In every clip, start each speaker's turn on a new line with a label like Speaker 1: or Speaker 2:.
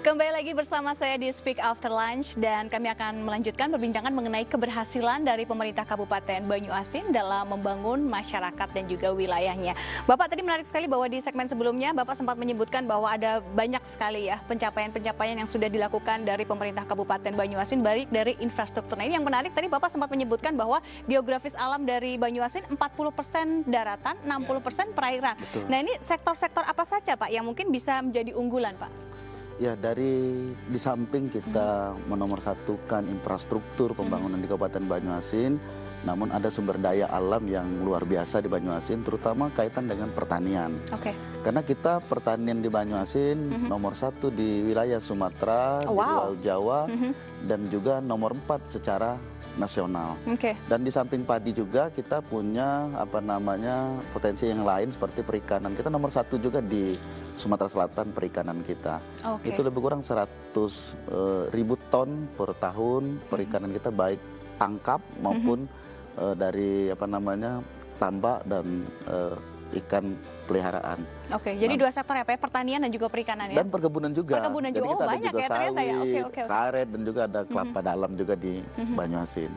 Speaker 1: Kembali lagi bersama saya di Speak After Lunch dan kami akan melanjutkan perbincangan mengenai keberhasilan dari pemerintah Kabupaten Banyuasin dalam membangun masyarakat dan juga wilayahnya. Bapak tadi menarik sekali bahwa di segmen sebelumnya Bapak sempat menyebutkan bahwa ada banyak sekali ya pencapaian-pencapaian yang sudah dilakukan dari pemerintah Kabupaten Banyuasin baik dari infrastruktur. Nah, ini yang menarik tadi Bapak sempat menyebutkan bahwa geografis alam dari Banyuasin 40% daratan, 60% perairan.
Speaker 2: Betul.
Speaker 1: Nah, ini sektor-sektor apa saja Pak yang mungkin bisa menjadi unggulan Pak?
Speaker 2: Ya, di samping kita menomorsatukan infrastruktur pembangunan di Kabupaten Banyuasin, namun ada sumber daya alam yang luar biasa di Banyuasin, terutama kaitan dengan pertanian.
Speaker 1: Oke.
Speaker 2: Karena kita pertanian di Banyuasin nomor 1 di wilayah Sumatera, di Pulau Jawa, dan juga nomor 4 secara nasional. Dan di samping padi juga kita punya potensi yang lain seperti perikanan. Kita nomor 1 juga di Sumatera Selatan perikanan kita. Itu lebih kurang 100.000 ton per tahun perikanan kita, baik tangkap maupun dari tambak dan ikan peliharaan.
Speaker 1: Jadi dua sektor ya Pak, pertanian dan juga perikanan ya?
Speaker 2: Dan perkebunan juga.
Speaker 1: Perkebunan
Speaker 2: Jadi
Speaker 1: juga,
Speaker 2: kita ada
Speaker 1: banyak
Speaker 2: juga
Speaker 1: ya ternyata ya?
Speaker 2: sawit, karet, dan juga ada kelapa dalam juga di Banyuasin.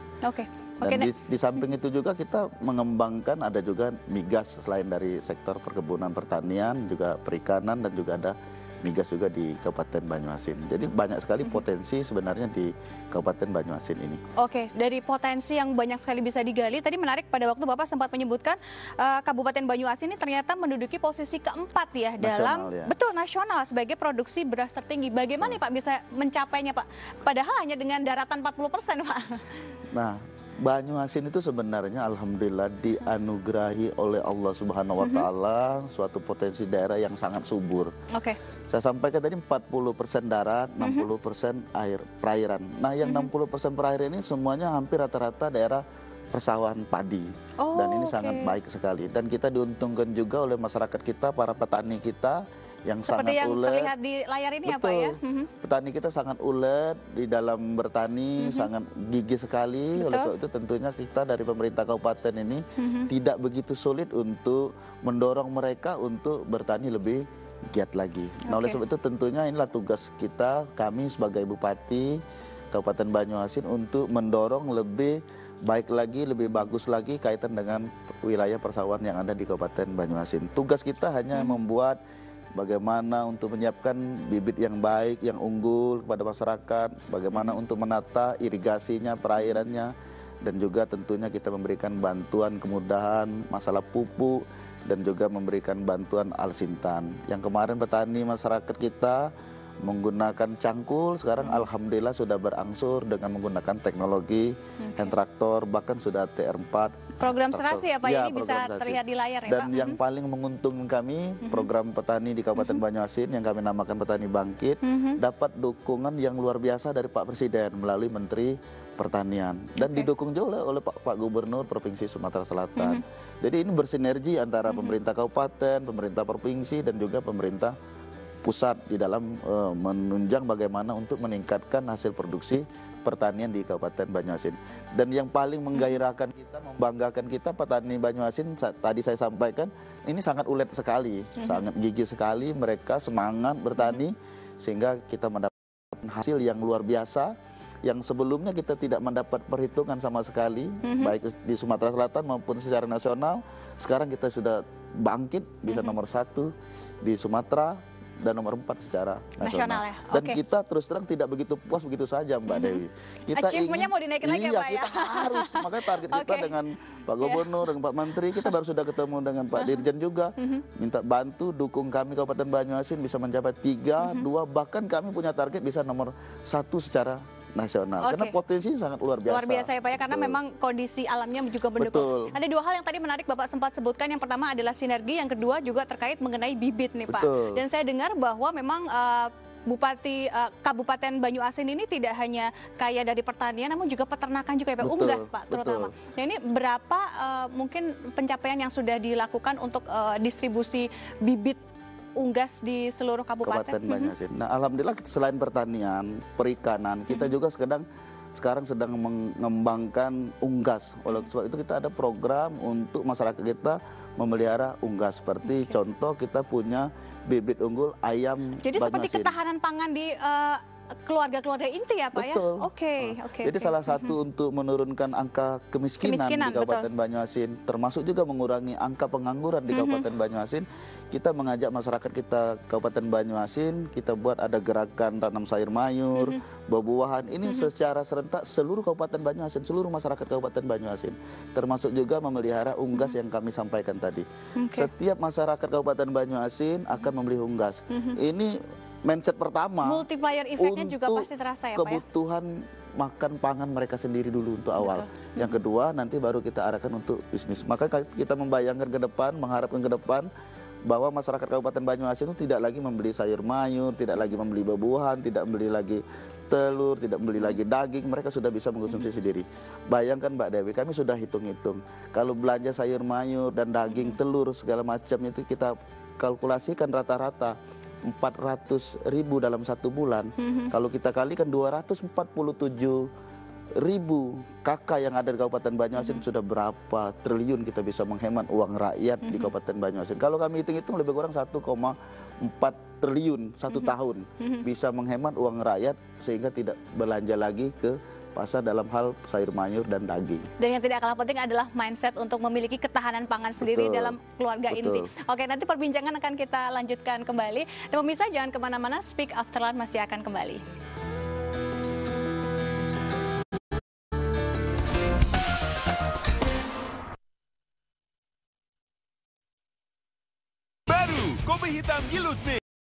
Speaker 2: Dan di samping itu juga kita mengembangkan, ada juga migas selain dari sektor perkebunan pertanian, juga perikanan, dan juga ada migas juga di Kabupaten Banyuasin. Jadi banyak sekali potensi sebenarnya di Kabupaten Banyuasin ini.
Speaker 1: Dari potensi yang banyak sekali bisa digali, tadi menarik pada waktu Bapak sempat menyebutkan Kabupaten Banyuasin ini ternyata menduduki posisi keempat ya dalam nasional sebagai produksi beras tertinggi. Bagaimana Pak bisa mencapainya Pak? Padahal hanya dengan daratan 40% Pak.
Speaker 2: Nah, Banyuasin itu sebenarnya alhamdulillah dianugerahi oleh Allah Subhanahu wa taala suatu potensi daerah yang sangat subur. Saya sampaikan tadi 40% darat, 60% air perairan. Nah, yang 60% perairan ini semuanya hampir rata-rata daerah persawahan padi. Dan ini sangat baik sekali. Dan kita diuntungkan juga oleh masyarakat kita, para petani kita yang
Speaker 1: seperti
Speaker 2: sangat
Speaker 1: yang
Speaker 2: ulet.
Speaker 1: terlihat di layar ini ya Pak ya?
Speaker 2: Petani kita sangat ulet di dalam bertani, sangat gigih sekali. Oleh sebab itu tentunya kita dari pemerintah kabupaten ini tidak begitu sulit untuk mendorong mereka untuk bertani lebih giat lagi. Nah, oleh sebab itu tentunya inilah tugas kita, kami sebagai Bupati Kabupaten Banyuasin untuk mendorong lebih baik lagi, lebih bagus lagi kaitan dengan wilayah persawahan yang ada di Kabupaten Banyuasin. Tugas kita hanya membuat bagaimana untuk menyiapkan bibit yang baik, yang unggul kepada masyarakat, bagaimana untuk menata irigasinya, perairannya, dan juga tentunya kita memberikan bantuan kemudahan masalah pupuk dan juga memberikan bantuan alsintan. Yang kemarin petani masyarakat kita menggunakan cangkul, sekarang alhamdulillah sudah berangsur dengan menggunakan teknologi hand traktor, bahkan sudah TR4.
Speaker 1: Program serasi ya Pak, ini bisa terlihat di layar ya Pak.
Speaker 2: Dan yang paling menguntungkan kami, program petani di Kabupaten Banyuasin yang kami namakan Petani Bangkit, dapat dukungan yang luar biasa dari Pak Presiden melalui Menteri Pertanian. Dan didukung juga oleh Pak Gubernur Provinsi Sumatera Selatan. Jadi ini bersinergi antara pemerintah kabupaten, pemerintah provinsi, dan juga pemerintah pusat di dalam menunjang bagaimana untuk meningkatkan hasil produksi pertanian di Kabupaten Banyuasin. Dan yang paling menggairahkan kita, membanggakan kita, petani Banyuasin tadi saya sampaikan, ini sangat ulet sekali, sangat gigih sekali, mereka semangat bertani sehingga kita mendapatkan hasil yang luar biasa yang sebelumnya kita tidak mendapat perhitungan sama sekali, baik di Sumatera Selatan maupun secara nasional. Sekarang kita sudah bangkit, bisa nomor 1 di Sumatera dan nomor 4 secara nasional ya? Dan kita terus terang tidak begitu puas begitu saja Mbak Dewi. Kita
Speaker 1: achievementnya mau dinaikin lagi ya Pak ya?
Speaker 2: Kita harus, makanya target kita dengan Pak Gubernur dan Pak Menteri, kita baru sudah ketemu dengan Pak Dirjen juga, minta bantu dukung kami Kabupaten Banyuasin bisa mencapai 3, 2, bahkan kami punya target bisa nomor 1 secara nasional. Karena potensi sangat luar biasa.
Speaker 1: Luar biasa ya Pak ya, karena memang kondisi alamnya juga mendukung. Ada 2 hal yang tadi menarik Bapak sempat sebutkan. Yang pertama adalah sinergi, yang kedua juga terkait mengenai bibit nih Pak. Dan saya dengar bahwa memang Bupati Kabupaten Banyuasin ini tidak hanya kaya dari pertanian, namun juga peternakan juga ya Pak, unggas Pak terutama. Nah, ini berapa mungkin pencapaian yang sudah dilakukan untuk distribusi bibit unggas di seluruh kabupaten
Speaker 2: Banyuasin. Nah, alhamdulillah selain pertanian, perikanan, kita juga sekarang sekarang sedang mengembangkan unggas. Oleh sebab itu kita ada program untuk masyarakat kita memelihara unggas. Seperti contoh kita punya bibit unggul ayam
Speaker 1: Jadi seperti
Speaker 2: Banyuasin.
Speaker 1: ketahanan pangan di keluarga-keluarga inti ya Pak ya?
Speaker 2: Betul.
Speaker 1: Oke.
Speaker 2: Jadi salah satu untuk menurunkan angka kemiskinan di Kabupaten Banyuasin, termasuk juga mengurangi angka pengangguran di Kabupaten Banyuasin, kita mengajak masyarakat kita Kabupaten Banyuasin, kita buat ada gerakan tanam sayur mayur, buah-buahan. Ini secara serentak seluruh Kabupaten Banyuasin, seluruh masyarakat Kabupaten Banyuasin, termasuk juga memelihara unggas yang kami sampaikan tadi. Setiap masyarakat Kabupaten Banyuasin akan membeli unggas. Ini mindset pertama,
Speaker 1: multiplier efeknya juga pasti terasa ya Pak ya?
Speaker 2: kebutuhan makan pangan mereka sendiri dulu untuk awal. Yang kedua nanti baru kita arahkan untuk bisnis. Maka kita membayangkan ke depan, mengharapkan ke depan bahwa masyarakat Kabupaten Banyuasin itu tidak lagi membeli sayur mayur, tidak lagi membeli buah-buahan, tidak membeli lagi telur, tidak membeli lagi daging, mereka sudah bisa mengkonsumsi sendiri. Bayangkan Mbak Dewi, kami sudah hitung-hitung. Kalau belanja sayur mayur dan daging, telur segala macam itu kita kalkulasikan rata-rata 400.000 dalam 1 bulan. Kalau kita kalikan 247.000 kakak yang ada di Kabupaten Banyuasin, sudah berapa triliun kita bisa menghemat uang rakyat di Kabupaten Banyuasin. Kalau kami hitung-hitung lebih kurang 1,4 triliun 1 tahun bisa menghemat uang rakyat sehingga tidak belanja lagi ke pasar dalam hal sayur mayur dan daging.
Speaker 1: Dan yang tidak kalah penting adalah mindset untuk memiliki ketahanan pangan sendiri dalam keluarga inti. Oke, nanti perbincangan akan kita lanjutkan kembali. Dan pemirsa jangan kemana-mana, Speak After Lunch masih akan kembali.
Speaker 3: Baru Kopi Hitam Yellow Smith.